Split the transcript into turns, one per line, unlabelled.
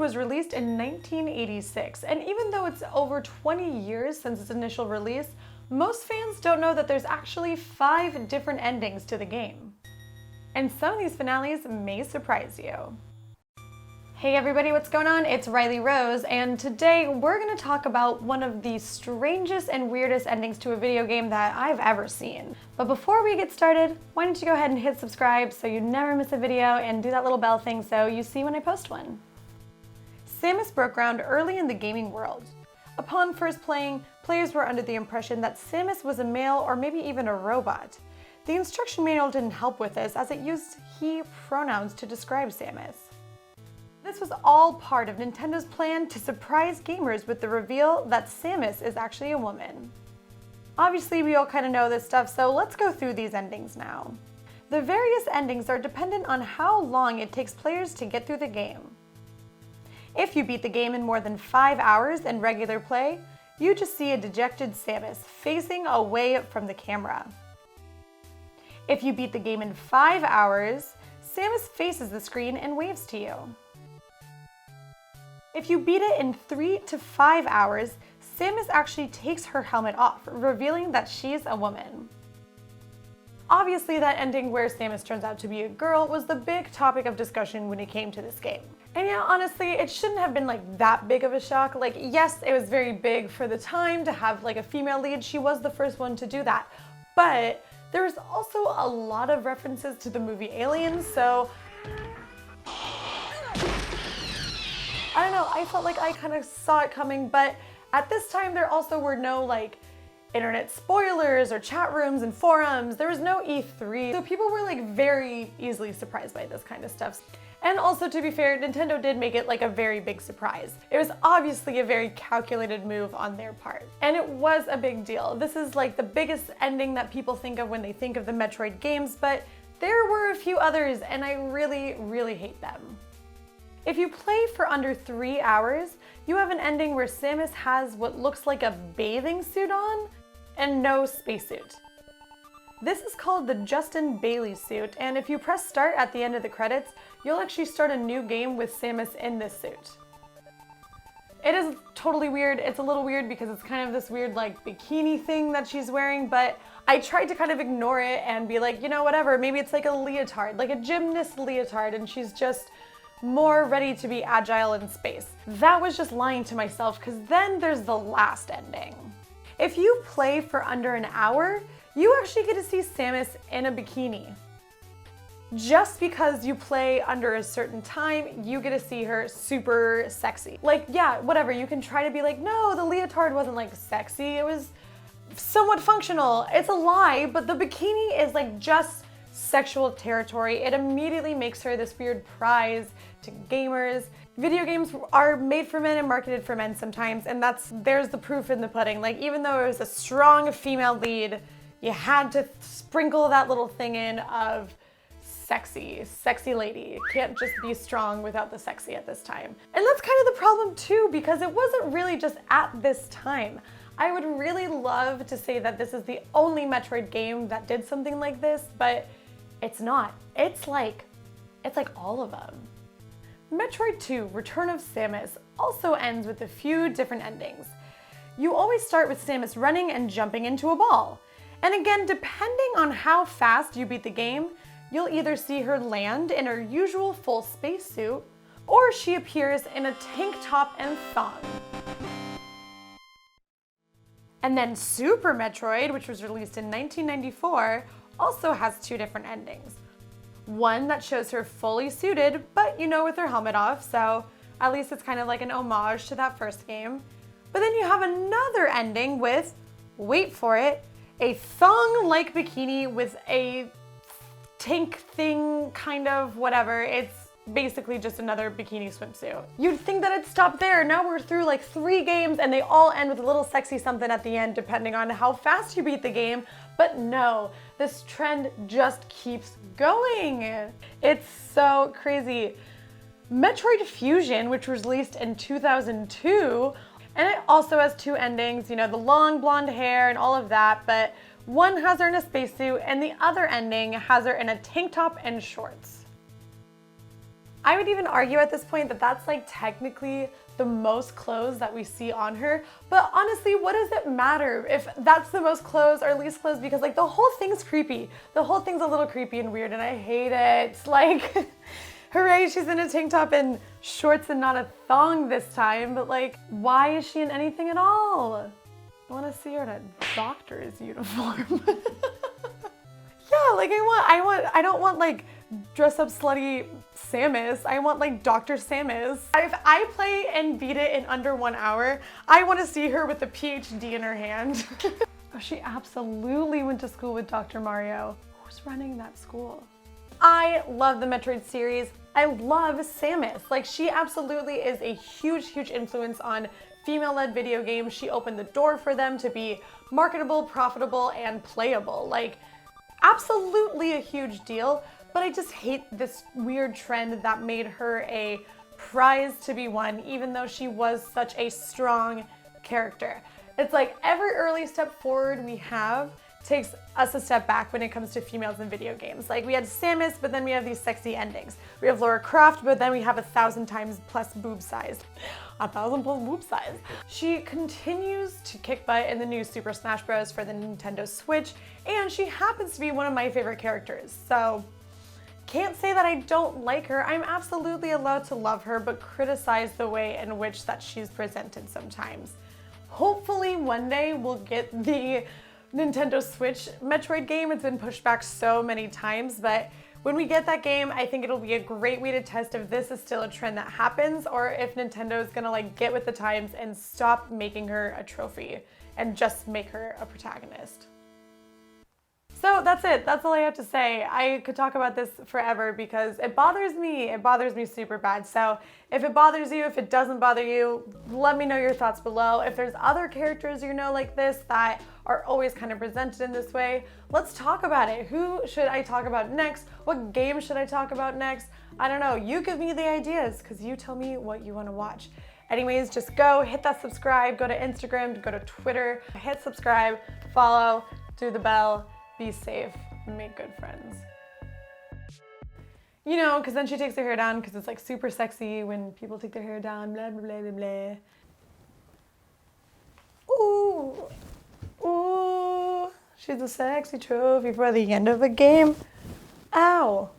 was released in 1986, and even though it's over 20 years since its initial release, most fans don't know that there's actually 5 different endings to the game. And some of these finales may surprise you. Hey everybody, what's going on? It's Riley Rose, and today we're going to talk about one of the strangest and weirdest endings to a video game that I've ever seen. But before we get started, why don't you go ahead and hit subscribe so you never miss a video and do that little bell thing so you see when I post one. Samus broke ground early in the gaming world. Upon first playing, players were under the impression that Samus was a male or maybe even a robot. The instruction manual didn't help with this as it used he pronouns to describe Samus. This was all part of Nintendo's plan to surprise gamers with the reveal that Samus is actually a woman. Obviously, we all kind of know this stuff, so let's go through these endings now. The various endings are dependent on how long it takes players to get through the game. If you beat the game in more than 5 hours in regular play, you just see a dejected Samus facing away from the camera. If you beat the game in 5 hours, Samus faces the screen and waves to you. If you beat it in 3 to 5 hours, Samus actually takes her helmet off, revealing that she's a woman. Obviously, that ending where Samus turns out to be a girl was the big topic of discussion when it came to this game. And yeah, honestly, it shouldn't have been that big of a shock. Yes, it was very big for the time to have a female lead. She was the first one to do that. But there was also a lot of references to the movie Aliens, so I don't know, I felt like I kind of saw it coming, but at this time there also were no internet spoilers or chat rooms and forums. There was no E3, so people were very easily surprised by this kind of stuff. And also, to be fair, Nintendo did make it a very big surprise. It was obviously a very calculated move on their part. And it was a big deal. This is the biggest ending that people think of when they think of the Metroid games, but there were a few others and I really, really hate them. If you play for under 3 hours, you have an ending where Samus has what looks like a bathing suit on and no spacesuit. This is called the Justin Bailey suit, and if you press start at the end of the credits, you'll actually start a new game with Samus in this suit. It is totally weird. It's a little weird because it's kind of this weird bikini thing that she's wearing, but I tried to kind of ignore it and be you know, whatever, maybe it's a leotard, a gymnast leotard, and she's just more ready to be agile in space. That was just lying to myself, because then there's the last ending. If you play for under an hour, you actually get to see Samus in a bikini. Just because you play under a certain time, you get to see her super sexy. Yeah, whatever, you can try to be no, the leotard wasn't sexy, it was somewhat functional. It's a lie, but the bikini is just sexual territory. It immediately makes her this weird prize to gamers. Video games are made for men and marketed for men sometimes, and there's the proof in the pudding. Even though it was a strong female lead, you had to sprinkle that little thing in of sexy lady. You can't just be strong without the sexy at this time. And that's kind of the problem too, because it wasn't really just at this time. I would really love to say that this is the only Metroid game that did something like this, but it's not. It's all of them. Metroid 2: Return of Samus also ends with a few different endings. You always start with Samus running and jumping into a ball. And again, depending on how fast you beat the game, you'll either see her land in her usual full spacesuit, or she appears in a tank top and thong. And then Super Metroid, which was released in 1994, also has 2 different endings. One that shows her fully suited, but with her helmet off, so at least it's kind of an homage to that first game. But then you have another ending with, wait for it, a thong-like bikini with a tank thing, kind of whatever. It's basically just another bikini swimsuit. You'd think that it'd stop there. Now we're through 3 games and they all end with a little sexy something at the end depending on how fast you beat the game. But no, this trend just keeps going. It's so crazy. Metroid Fusion, which was released in 2002, and it also has 2 endings, the long blonde hair and all of that, but one has her in a spacesuit and the other ending has her in a tank top and shorts. I would even argue at this point that that's like technically the most clothes that we see on her. But honestly, what does it matter if that's the most clothes or least clothes? Because like the whole thing's creepy. The whole thing's a little creepy and weird and I hate it. Like, hooray, she's in a tank top and shorts and not a thong this time. But like, why is she in anything at all? I want to see her in a doctor's uniform. Yeah, like I don't want like dress up slutty Samus. I want like Dr. Samus. If I play and beat it in under 1 hour, I want to see her with a PhD in her hand. Oh, she absolutely went to school with Dr. Mario. Who's running that school? I love the Metroid series. I love Samus. Like, she absolutely is a huge, huge influence on female-led video games. She opened the door for them to be marketable, profitable, and playable. Like, absolutely a huge deal, but I just hate this weird trend that made her a prize to be won, even though she was such a strong character. It's like every early step forward we have takes us a step back when it comes to females in video games. Like, we had Samus, but then we have these sexy endings. We have Lara Croft, but then we have 1,000 times plus boob size. 1,000 plus boob size. She continues to kick butt in the new Super Smash Bros. For the Nintendo Switch, and she happens to be one of my favorite characters. So, can't say that I don't like her. I'm absolutely allowed to love her, but criticize the way in which that she's presented sometimes. Hopefully one day we'll get the Nintendo Switch Metroid game. It's been pushed back so many times, but when we get that game, I think it'll be a great way to test if this is still a trend that happens or if Nintendo is gonna like get with the times and stop making her a trophy and just make her a protagonist. So that's it. That's all I have to say. I could talk about this forever because it bothers me. It bothers me super bad. So if it bothers you, if it doesn't bother you, let me know your thoughts below. If there's other characters you know like this that are always kind of presented in this way, let's talk about it. Who should I talk about next? What game should I talk about next? I don't know. You give me the ideas because you tell me what you want to watch. Anyways, just go hit that subscribe, go to Instagram, go to Twitter, hit subscribe, follow, do the bell. Be safe and make good friends. You know, because then she takes her hair down because it's like super sexy when people take their hair down, blah, blah, blah, blah, blah. Ooh, ooh, she's a sexy trophy for the end of a game. Ow.